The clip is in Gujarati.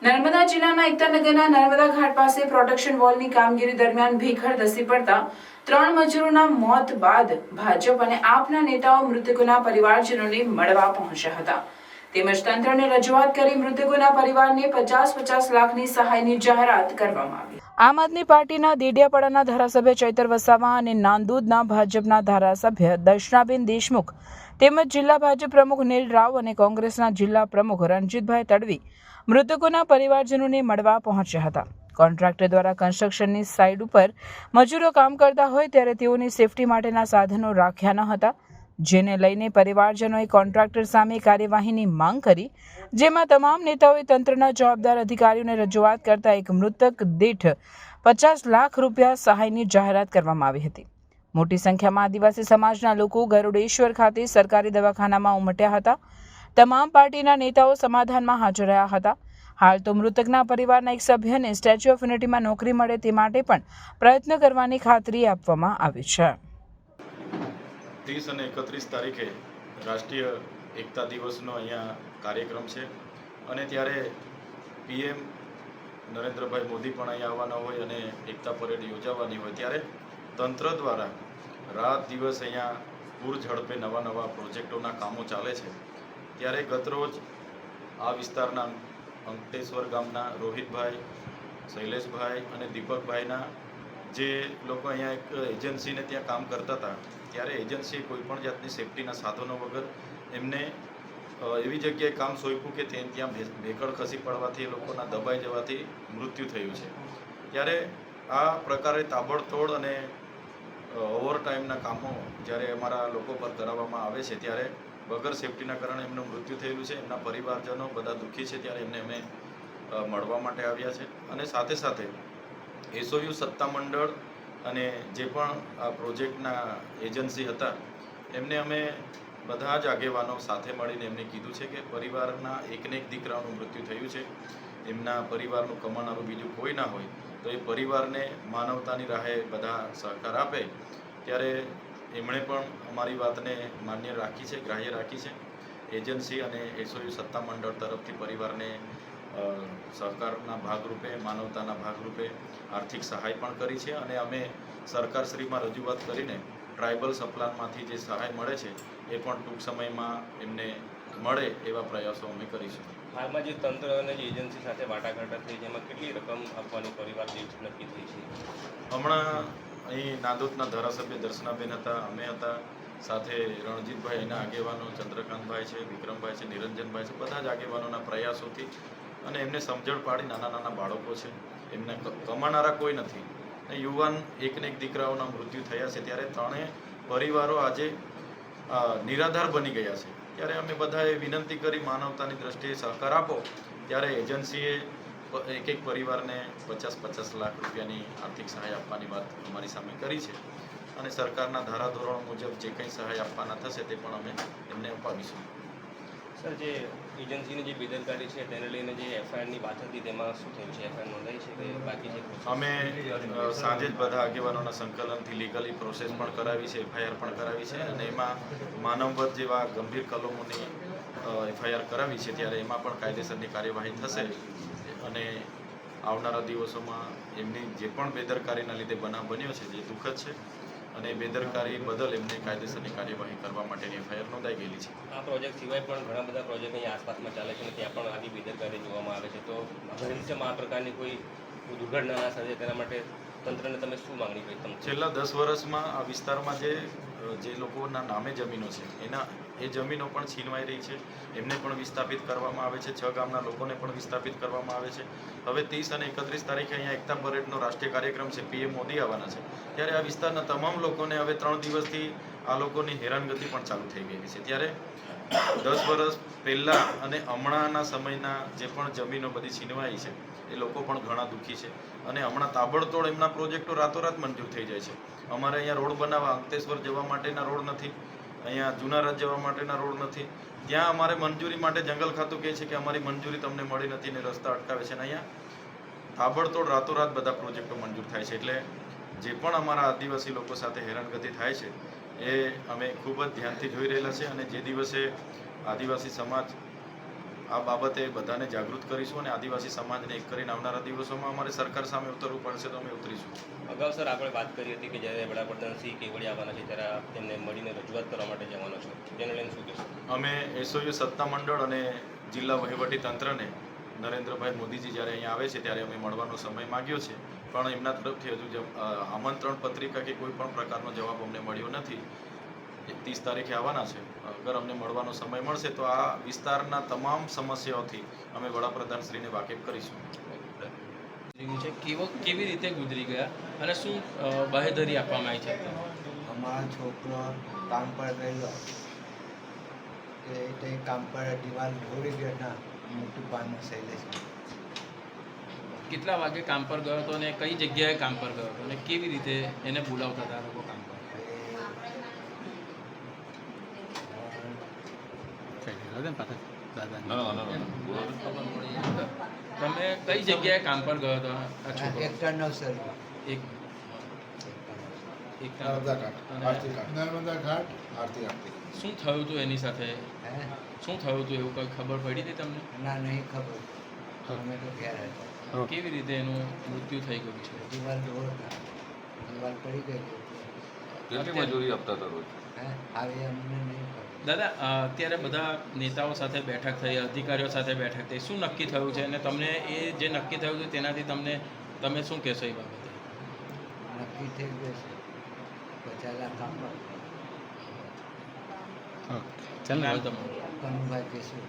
નર્મદા જિલ્લાના એકતાનગરના નર્મદા ઘાટ પાસે પ્રોટેક્શન વોલની કામગીરી દરમિયાન ભીખડ ધસી પડતા 3 મજૂરોના મોત બાદ ભાજપ અને આપના નેતાઓ મૃતકોના પરિવારજનોને મળવા પહોંચ્યા હતા તેમજ તંત્રને રજૂઆત કરી મૃતકોના પરિવારને 50-50 લાખની સહાયની જાહેરાત કરવામાં આવી। આમ આદમી પાર્ટીના દેડિયાપાડાના ધારાસભ્ય ચૈતર વસાવા અને નાંદોદના ભાજપના ધારાસભ્ય દર્શનાબેન દેશમુખ તેમજ જિલ્લા ભાજપ પ્રમુખ નીલ રાવ અને કોંગ્રેસના જિલ્લા પ્રમુખ રણજીતભાઈ તડવી મૃતકોના પરિવારજનોને મળવા પહોંચ્યા હતા। કોન્ટ્રાક્ટર દ્વારા કન્સ્ટ્રક્શનની સાઇટ ઉપર મજૂરો કામ કરતા હોય ત્યારે તેઓની સેફટી માટેના સાધનો રાખ્યા ન હતા, જેને લઈને પરિવારજનોએ કોન્ટ્રાક્ટર સામે કાર્યવાહીની માંગ કરી, જેમાં તમામ નેતાઓએ તંત્રના જવાબદાર અધિકારીઓને રજૂઆત કરતા એક મૃતક દીઠ 50 લાખ રૂપિયા સહાયની જાહેરાત કરવામાં આવી હતી। મોટી સંખ્યામાં આદિવાસી સમાજના લોકો ગરુડેશ્વર ખાતે સરકારી દવાખાનામાં ઉમટ્યા હતા। તમામ પાર્ટીના નેતાઓ સમાધાનમાં હાજર રહ્યા હતા। હાલ તો મૃતકના પરિવારના એક સભ્યને સ્ટેચ્યુ ઓફ યુનિટીમાં નોકરી મળે તે માટે પણ પ્રયત્ન કરવાની ખાતરી આપવામાં આવી છે। 30 અને 31 તારીખે રાષ્ટ્રીય એકતા દિવસનો અહીંયા કાર્યક્રમ છે અને ત્યારે પીએમ નરેન્દ્રભાઈ મોદી પણ અહીંયા આવવાના હોય અને એકતા પરેડ યોજાવાની હોય ત્યારે તંત્ર દ્વારા રાત દિવસ અહીંયા પૂર ઝડપે નવા પ્રોજેક્ટોના કામો ચાલે છે। ત્યારે ગતરોજ આ વિસ્તારના અંકટેશ્વર ગામના રોહિતભાઈ, શૈલેષભાઈ અને દીપકભાઈના જે લોકો અહીંયા એક એજન્સીને ત્યાં કામ કરતા હતા ત્યારે એજન્સીએ કોઈપણ જાતની સેફટીના સાધનો વગર એમને એવી જગ્યાએ કામ સોંપ્યું કે ત્યાં ભેકડ ખસી પડવાથી એ લોકોના દબાઈ જવાથી મૃત્યુ થયું છે। ત્યારે આ પ્રકારે તાબડતોડ અને ઓવરટાઈમના કામો જ્યારે અમારા લોકો પર કરાવવામાં આવે છે ત્યારે વગર સેફટીના કારણે એમનું મૃત્યુ થયેલું છે। એમના પરિવારજનો બધા દુઃખી છે ત્યારે એમને અમે મળવા માટે આવ્યા છે અને સાથે સાથે એસઓયુ સત્તામંડળ અને જે પણ આ પ્રોજેક્ટના એજન્સી હતા એમને અમે બધા જ આગેવાનો સાથે મળીને એમને કીધું છે કે પરિવારના એકને એક દીકરાનું મૃત્યુ થયું છે, એમના પરિવારનું કમાનારું બીજું કોઈ ના હોય તો એ પરિવારને માનવતાની રાહે બધા સહકાર આપે। ત્યારે એમણે પણ અમારી વાતને માન્ય રાખી છે, ગ્રાહ્ય રાખી છે। એજન્સી અને એસઓયુ સત્તામંડળ તરફથી પરિવારને સહકારના ભાગરૂપે, માનવતાના ભાગરૂપે આર્થિક સહાય પણ કરી છે અને અમે સરકારશ્રીમાં રજૂઆત કરીને ટ્રાઇબલ સપ્લાનમાંથી જે સહાય મળે છે એ પણ ટૂંક સમયમાં એમને મળે એવા પ્રયાસો અમે કરીશું। હાલમાં જે તંત્ર અને જે એજન્સી સાથે વાટાઘાટ થઈ જેમાં કેટલી રકમ આપવાની પરિવાર દીઠ નક્કી થઈ છે? હમણાં અહીં નાંદોદના ધારાસભ્ય દર્શનાબેન હતા, અમે હતા, સાથે રણજીતભાઈ એના આગેવાનો, ચંદ્રકાંતભાઈ છે, વિક્રમભાઈ છે, નિરંજનભાઈ છે, બધા જ આગેવાનોના પ્રયાસોથી અને એમને સમજણ પાડી નાના બાળકો છે, એમને કમાનારા કોઈ નથી, યુવાન એકને એક દીકરાઓના મૃત્યુ થયા છે ત્યારે ત્રણેય પરિવારો આજે નિરાધાર બની ગયા છે। ત્યારે અમે બધાએ વિનંતી કરી માનવતાની દ્રષ્ટિએ સહકાર આપો ત્યારે એજન્સીએ એક પરિવારને 50-50 લાખ રૂપિયાની આર્થિક સહાય આપવાની વાત અમારી સામે કરી છે અને સરકારના ધારાધોરણો મુજબ જે કંઈ સહાય આપવાના થશે તે પણ અમે એમને અપાવીશું। સર, જે એજન્સીની જે બેદરકારી છે તેને લઈને જે એફઆઈઆરની વાત હતી તેમાં શું થયું છે? એફઆઈઆર નોંધાઈ છે કે બાકી છે? અમે સાંજે જ બધા આગેવાનોના સંકલનથી લીગલી પ્રોસેસ પણ કરાવી છે, એફઆઈઆર પણ કરાવી છે અને એમાં માનવવધ જેવા ગંભીર કલમોની એફઆઈઆર કરાવી છે ત્યારે એમાં પણ કાયદેસરની કાર્યવાહી થશે અને આવનારા દિવસોમાં એમની જે પણ બેદરકારીના લીધે બનાવ બન્યો છે જે દુઃખદ છે અને બેદરકારી બદલ એમને કાયદેસરની કાર્યવાહી કરવા માટેની એફઆઈઆર નોંધાઈ ગયેલી છે। આ પ્રોજેક્ટ સિવાય પણ ઘણા બધા પ્રોજેક્ટ અહીંયા આસપાસમાં ચાલે છે અને ત્યાં પણ આવી બેદરકારી જોવામાં આવે છે, તો ભવિષ્યમાં આ પ્રકારની કોઈ દુર્ઘટના ના સર્જાય તેના માટે તંત્રને તમે શું માંગણી કરી? તમે છેલ્લા 10 વર્ષમાં આ વિસ્તારમાં જે લોકોના નામે જમીનો છે એ જમીનો પણ છીનવાઈ રહી છે, એમને પણ વિસ્થાપિત કરવામાં આવે છે, 6 ગામના લોકોને પણ વિસ્થાપિત કરવામાં આવે છે। હવે 30 અને 31 તારીખે અહીંયા એકતા પરેડનો રાષ્ટ્રીય કાર્યક્રમ છે, પીએમ મોદી આવવાના છે ત્યારે આ વિસ્તારના તમામ લોકોને હવે 3 દિવસથી આ લોકોની હેરાનગતિ પણ ચાલુ થઈ ગયેલી છે। ત્યારે 10 વર્ષ પહેલાં અને હમણાંના સમયના જે પણ જમીનો બધી છીનવાઈ છે એ લોકો પણ ઘણા દુઃખી છે અને હમણાં તાબડતોડ એમના પ્રોજેક્ટો રાતોરાત મંજૂર થઈ જાય છે। અમારે અહીંયા રોડ બનાવવા અંકલેશ્વર જવા માટેના રોડ નથી, અહીંયા જુનારજ જવા માટેના રોડ નથી, ત્યાં અમારે મંજૂરી માટે જંગલ ખાતું કહે છે કે અમારી મંજૂરી તમને મળી નથી ને રસ્તા અટકાવે છે અને અહીંયા તાબડતોડ રાતોરાત બધા પ્રોજેક્ટો મંજૂર થાય છે। એટલે જે પણ અમારા આદિવાસી લોકો સાથે હેરાનગતિ થાય છે એ અમે ખૂબ જ ધ્યાનથી જોઈ રહેલા છે અને જે દિવસે આદિવાસી સમાજ આ બાબતે બધાને જાગૃત કરીશું અને આદિવાસી સમાજને એક કરીને આવનારા દિવસોમાં અમારે સરકાર સામે ઉતરવું પડશે તો અમે ઉતરીશું. અગાઉ સર આપણે વાત કરી હતી કે જ્યારે વડાપ્રધાન શ્રી કેવડિયા આવવાના છે ત્યારે આપ તેમને મળીને રજૂઆત કરવા માટે જવાનો છો, તેને લઈને શું કહેશો? અમે એસઓયુ સત્તામંડળ અને જિલ્લા વહીવટી તંત્રને નરેન્દ્રભાઈ મોદીજી જ્યારે અહીંયા આવે છે ત્યારે અમે મળવાનો સમય માગ્યો છે, પણ એમના તરફથી હજુ આમંત્રણ પત્રિકા કે કોઈ પણ પ્રકારનો જવાબ અમને મળ્યો નથી. 30 તારીખે આવવાના છે. અગર અમને મળવાનો સમય મળશે તો આ વિસ્તારના તમામ સમસ્યાઓથી અમે વડાપ્રધાનશ્રીને વાકેફ કરીશું. કેવી રીતે ગુજરી ગયા અને શું બાહેધરી આપવામાં આવી છે? અમારો છોકરો કામ પર ગયેલો તે કામ પર દિવાલ ઢોળી ગયો ના મોટું પાનું શૈલેષ. કેટલા વાગે કામ પર ગયો હતો અને કઈ જગ્યાએ કામ પર ગયો હતો અને કેવી રીતે એને બોલાવતા હતા લોકો કામ પર? તમે કઈ જગ્યાએ કામ પર ગયો હતો આ છોકરો? એકતા નવસરી એક નર્મદા ઘાટ આરતી. શું થયું હતું એની સાથે? હે શું થયું હતું એવું કંઈ ખબર પડી હતી તમને? ના નહીં ખબર, અમે તો ઘેર હતા. કેવી રીતે એનું મૃત્યુ થઈ ગયું છે? દિવાલ ઢોળતા દિવાલ પડી ગઈ. કેટલી મજૂરી આપતા હતા રોજ? હે આવી અમને નહીં ખબર. દાદા, અત્યારે બધા નેતાઓ સાથે બેઠક થઈ, અધિકારીઓ સાથે બેઠક થઈ, શું નક્કી થયું છે અને તમને એ જે નક્કી થયું છે તેનાથી તમે શું કહેશો એ બાબતે? નક્કી થઈ ગયું છે 50 લાખ આપવા. નામ તમારું? કનુભાઈ કહેશું.